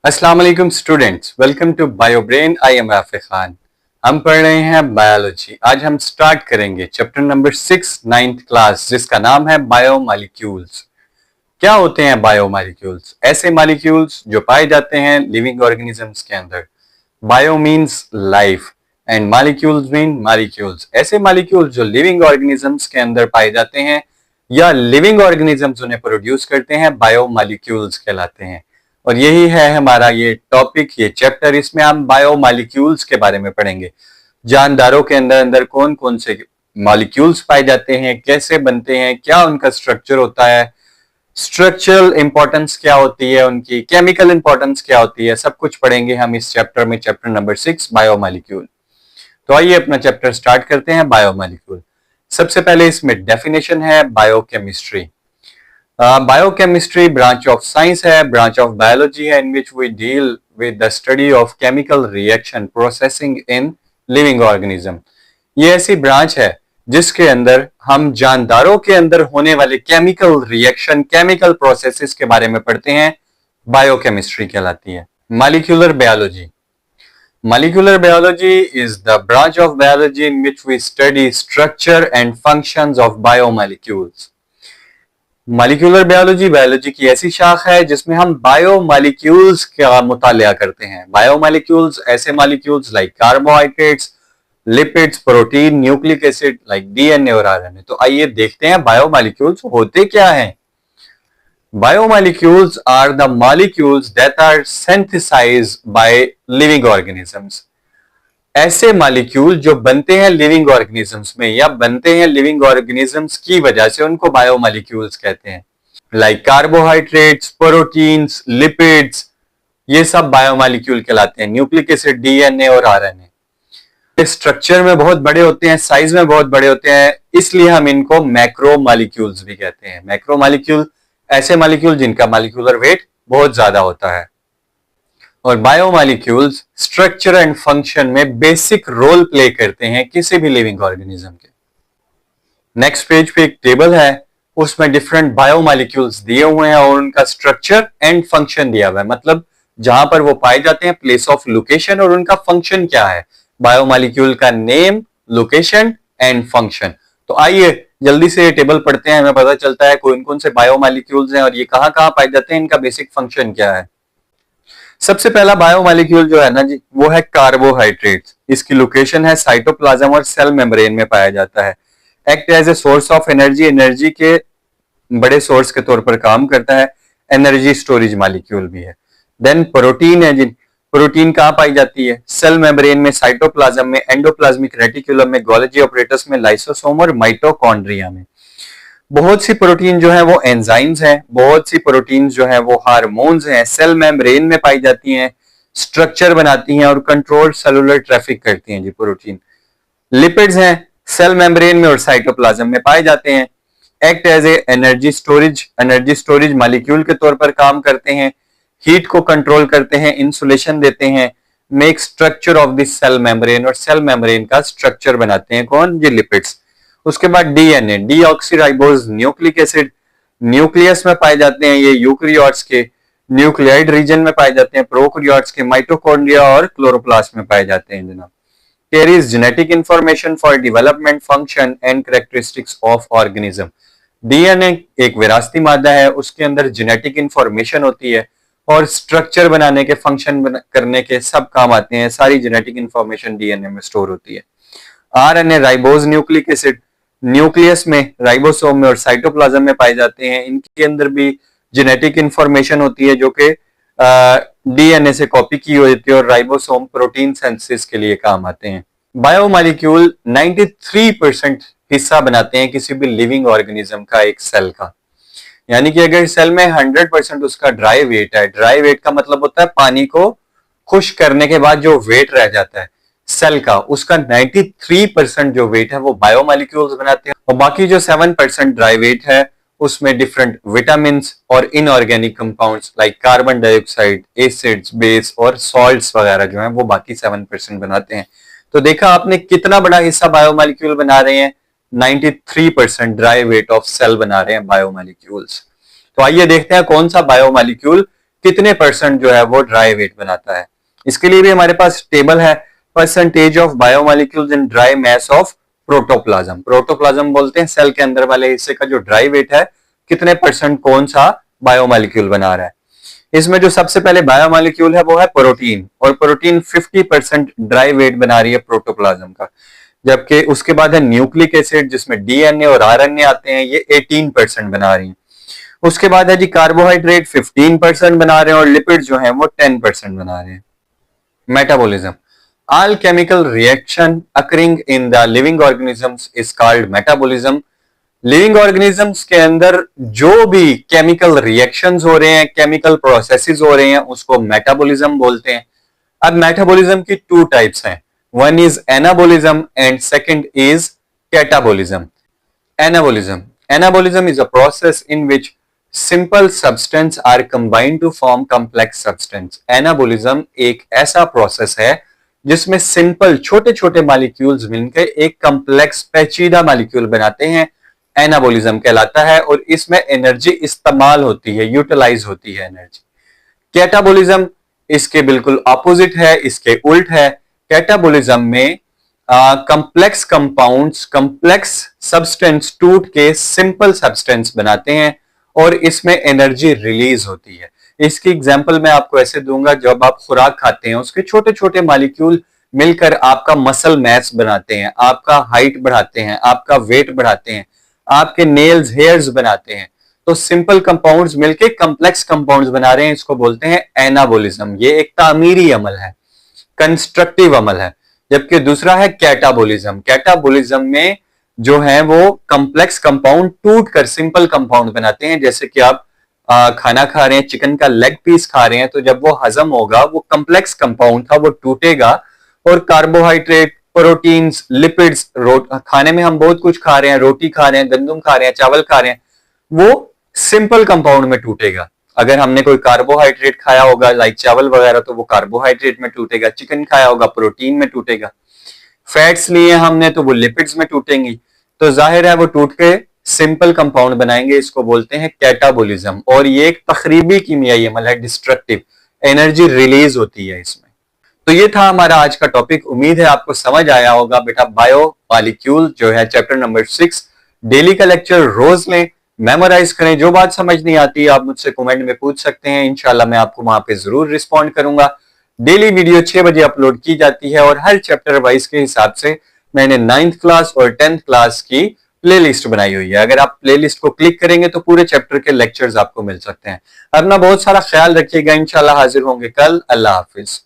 अस्सलाम वालेकुम students, welcome to Bio Brain. I am Rafay Khan. हम पढ़ रहे हैं बायोलॉजी। आज हम स्टार्ट करेंगे चैप्टर नंबर 6 नाइन्थ क्लास, जिसका नाम है बायोमॉलिक्यूल्स। क्या होते हैं बायोमॉलिक्यूल्स? ऐसे मॉलिक्यूल्स जो पाए जाते हैं लिविंग ऑर्गेनिजम्स के अंदर। Bio means life and molecules mean molecules. ऐसे मॉलिक्यूल्स जो लिविंग ऑर्गेनिजम्स के अंदर पाए जाते हैं या लिविंग ऑर्गेनिजम्स उन्हें प्रोड्यूस करते हैं, बायोमॉलिक्यूल्स कहलाते हैं। और यही है हमारा ये टॉपिक, ये चैप्टर। इसमें हम बायोमॉलिक्यूल्स के बारे में पढ़ेंगे। जानदारों के अंदर अंदर कौन कौन से मॉलिक्यूल्स पाए जाते हैं, कैसे बनते हैं, क्या उनका स्ट्रक्चर होता है, स्ट्रक्चरल इंपॉर्टेंस क्या होती है उनकी, केमिकल इंपॉर्टेंस क्या होती है, सब कुछ पढ़ेंगे हम इस चैप्टर में, चैप्टर नंबर 6 बायोमॉलिक्यूल। तो आइए अपना चैप्टर स्टार्ट करते हैं। बायोमॉलिक्यूल, सबसे पहले इसमें डेफिनेशन है biochemistry. Biochemistry branch of science है, ब्रांच ऑफ बायोलॉजी है, in which we deal with the study of chemical reaction processing in living organism. ये ऐसी ब्रांच है जिसके अंदर हम जानदारों के अंदर होने वाले केमिकल रिएक्शन, केमिकल प्रोसेसेस के बारे में पढ़ते हैं। बायोकेमिस्ट्री कहलाती है। Molecular biology, molecular biology is the branch of biology in which we study structure and functions of biomolecules. Molecular biology biology की ऐसी शाख है जिसमें हम बायोमॉलिक्यूल्स का मुतालिया करते हैं। बायोमॉलिक्यूल्स ऐसे molecules like carbohydrates, lipids, protein, nucleic acid like DNA और आरएनए। तो आइए देखते हैं बायोमॉलिक्यूल्स होते क्या हैं। Biomolecules are the molecules that are synthesized by living organisms. ऐसे मॉलिक्यूल जो बनते हैं लिविंग ऑर्गेनिजम्स में या बनते हैं लिविंग ऑर्गेनिजम्स की वजह से, उनको बायोमॉलिक्यूल्स कहते हैं। लाइक कार्बोहाइड्रेट्स, प्रोटीन्स, लिपिड्स, ये सब बायोमॉलिक्यूल कहलाते हैं। न्यूक्लिक एसिड, डीएनए और आरएनए स्ट्रक्चर में बहुत बड़े होते हैं, साइज में बहुत बड़े होते हैं, इसलिए हम इनको मैक्रोमॉलिक्यूल्स भी कहते हैं। मैक्रोमॉलिक्यूल ऐसे मॉलिक्यूल जिनका मॉलिक्यूलर वेट बहुत ज्यादा होता है। और बायोमॉलिक्यूल्स स्ट्रक्चर एंड फंक्शन में बेसिक रोल प्ले करते हैं किसी भी लिविंग ऑर्गेनिज्म के। नेक्स्ट पेज पे एक टेबल है, उसमें डिफरेंट बायोमॉलिक्यूल्स दिए हुए हैं और उनका स्ट्रक्चर एंड फंक्शन दिया हुआ है। मतलब जहां पर वो पाए जाते हैं, प्लेस ऑफ लोकेशन, और उनका फंक्शन क्या है। बायोमॉलिक्यूल का नेम, लोकेशन एंड फंक्शन। तो आइए जल्दी से ये टेबल पढ़ते हैं, हमें पता चलता है कौन कौन से बायोमॉलिक्यूल्स हैं और ये कहां कहां पाए जाते हैं, इनका बेसिक फंक्शन क्या है। सबसे पहला बायोमॉलिक्यूल जो है ना जी, वो है कार्बोहाइड्रेट्स। इसकी लोकेशन है साइटोप्लाज्म और सेल मेम्ब्रेन में पाया जाता है। Act as a source of energy, energy के बड़े सोर्स के तौर पर काम करता है। एनर्जी स्टोरेज मॉलिक्यूल भी है। देन प्रोटीन है जी, प्रोटीन कहां पाई जाती है? सेल मेम्ब्रेन में, साइटोप्लाज्म में, एंडोप्लाज्मिक रेटिकुलम में, गोल्गी ऑपरेटस में, लाइसोसोम और माइटोकॉन्ड्रिया में। बहुत सी प्रोटीन जो है वो एंजाइम्स हैं, बहुत सी प्रोटीन जो है वो हार्मोन्स हैं, सेल मेम्ब्रेन में पाई जाती हैं, स्ट्रक्चर बनाती हैं और कंट्रोल सेलुलर ट्रैफिक करती हैं जी प्रोटीन। लिपिड्स हैं, सेल मेम्ब्रेन में और साइटोप्लाज्म में पाए जाते हैं। Act as a energy storage molecule के तौर पर काम करते हैं, हीट को कंट्रोल करते हैं, इंसुलेशन देते हैं, make structure of this cell membrane, और सेल मेम्ब्रेन का स्ट्रक्चर बनाते हैं कौन? ये लिपिड्स। उसके बाद DNA, deoxyribose nucleic acid, nucleus में पाए जाते हैं ये यूकेरियोट्स के, न्यूक्लियाइड रीजन में पाए जाते हैं प्रोकैरियोट्स के, माइटोकॉन्ड्रिया और क्लोरोप्लास्ट में पाए जाते हैं जनाब। Carries genetic information for development, function and characteristics of organism. DNA एक विरासती मादा है, उसके अंदर जेनेटिक इंफॉर्मेशन होती है और स्ट्रक्चर बनाने के, फंक्शन करने के सब काम आते हैं। सारी जेनेटिक इंफॉर्मेशन डीएनए में स्टोर होती है। RNA, ribose nucleic acid, nucleus में, राइबोसोम में और साइटोप्लाज्म में पाए जाते हैं। इनके अंदर भी जेनेटिक इंफॉर्मेशन होती है जो कि डीएनए से कॉपी की होती है और राइबोसोम प्रोटीन सिंथेसिस के लिए काम आते हैं। बायोमॉलिक्यूल 93% हिस्सा बनाते हैं किसी भी लिविंग ऑर्गेनिज्म का, एक सेल का। यानी कि अगर सेल में 100% उसका ड्राई वेट है, ड्राई वेट का मतलब होता है पानी को खुश्क करने के बाद जो वेट रह जाता है सेल का, उसका 93% जो वेट है वो बायोमॉलिक्यूल्स बनाते हैं। और बाकी जो 7% ड्राई वेट है उसमें डिफरेंट विटामिन और inorganic compounds like carbon dioxide, acids, base और सॉल्ट्स वगैरह जो है वो बाकी 7% बनाते हैं। तो देखा आपने कितना बड़ा हिस्सा बायोमॉलिक्यूल बना रहे हैं, 93% ड्राई वेट ऑफ सेल बना रहे हैं बायोमॉलिक्यूल्स। तो आइए देखते हैं कौन सा बायोमॉलिक्यूल कितने परसेंट जो है वो ड्राई वेट बनाता है। इसके लिए भी हमारे पास टेबल है, percentage of biomolecules in dry mass of protoplasm. Protoplasm बोलते हैं सेल के अंदर वाले हिस्से का जो ड्राई वेट है, कितने परसेंट कौन सा बायोमोलिक्यूल बना रहा है। इसमें जो सबसे पहले बायोमोलिक्यूल है वो है प्रोटीन, और प्रोटीन 50% ड्राई वेट बना रही है प्रोटोप्लाज्म का। जबकि उसके बाद है न्यूक्लिक एसिड, जिसमें डीएनए और आरएनए आते हैं, ये 18% बना रही है। उसके बाद है जी कार्बोहाइड्रेट 15% बना रहे हैं, और लिपिड जो है वो 10% बना रहे हैं। Metabolism, all chemical reaction occurring in the living organisms is called metabolism. Living organisms के अंदर जो भी केमिकल रिएक्शंस हो रहे हैं, केमिकल प्रोसेसेस हो रहे हैं, उसको मेटाबॉलिज्म बोलते हैं। अब मेटाबॉलिज्म की टू टाइप्स हैं, one is anabolism and second is catabolism. Anabolism, anabolism is a process in which simple substance are combined to form complex substance. Anabolism एक ऐसा प्रोसेस है जिसमें सिंपल छोटे छोटे मॉलिक्यूल्स मिलकर एक कॉम्प्लेक्स पेचीदा मॉलिक्यूल बनाते हैं, एनाबॉलिज्म कहलाता है। और इसमें एनर्जी इस्तेमाल होती है, यूटिलाइज होती है एनर्जी। कैटाबॉलिज्म इसके बिल्कुल ऑपोजिट है, इसके उल्ट है। कैटाबॉलिज्म में कॉम्प्लेक्स कंपाउंड्स, कॉम्प्लेक्स सब्सटेंस टूट के सिंपल सब्सटेंस बनाते हैं, और इसमें एनर्जी रिलीज होती है। इसकी एग्जांपल मैं आपको ऐसे दूंगा, जब आप खुराक खाते हैं उसके छोटे छोटे मॉलिक्यूल मिलकर आपका मसल मैस बनाते हैं, आपका हाइट बढ़ाते हैं, आपका वेट बढ़ाते हैं, आपके नेल्स हेयर्स बनाते हैं। तो सिंपल कंपाउंड्स मिलके कॉम्प्लेक्स कंपाउंड्स बना रहे हैं, इसको बोलते हैं एनाबॉलिज्म। ये एक तामीरी अमल है, कंस्ट्रक्टिव अमल है। जबकि दूसरा है कैटाबॉलिज्म। कैटाबॉलिज्म में जो है वो कॉम्प्लेक्स कंपाउंड टूट कर सिंपल कंपाउंड बनाते हैं। जैसे कि आप खाना खा रहे हैं, चिकन का लेग पीस खा रहे हैं, तो जब वो हजम होगा, वो कॉम्प्लेक्स कंपाउंड था वो टूटेगा, और कार्बोहाइड्रेट, प्रोटीन्स, लिपिड्स, खाने में हम बहुत कुछ खा रहे हैं, रोटी खा रहे हैं, गंदम खा रहे हैं, चावल खा रहे हैं, वो सिंपल कंपाउंड में टूटेगा। अगर हमने कोई कार्बोहाइड्रेट खाया होगा लाइक चावल वगैरह, तो वो कार्बोहाइड्रेट में टूटेगा। चिकन खाया होगा प्रोटीन में टूटेगा। फैट्स लिए हमने तो वो लिपिड्स में टूटेंगी। तो जाहिर है वो टूट के सिंपल कंपाउंड बनाएंगे, इसको बोलते हैं कैटाबॉलिज्म। और ये एक तखरीबी कीमियाई अमल है, डिस्ट्रक्टिव, एनर्जी रिलीज होती है इसमें। तो ये था हमारा आज का टॉपिक। उम्मीद है आपको समझ आया होगा बेटा। बायो मॉलिक्यूल जो है चैप्टर नंबर 6, डेली का लेक्चर रोज लें, मेमोराइज करें। जो बात समझ नहीं आती आप मुझसे कमेंट में पूछ सकते हैं, इंशाल्लाह मैं आपको वहां पे जरूर रिस्पॉन्ड करूंगा। डेली वीडियो 6 बजे अपलोड की जाती है, और हर चैप्टर वाइज के हिसाब से मैंने 9th क्लास और 10th क्लास की प्लेलिस्ट बनाई हुई है। अगर आप प्लेलिस्ट को क्लिक करेंगे तो पूरे चैप्टर के लेक्चर्स आपको मिल सकते हैं। अपना बहुत सारा ख्याल रखिएगा, इंशाल्लाह हाजिर होंगे कल। अल्लाह हाफिज।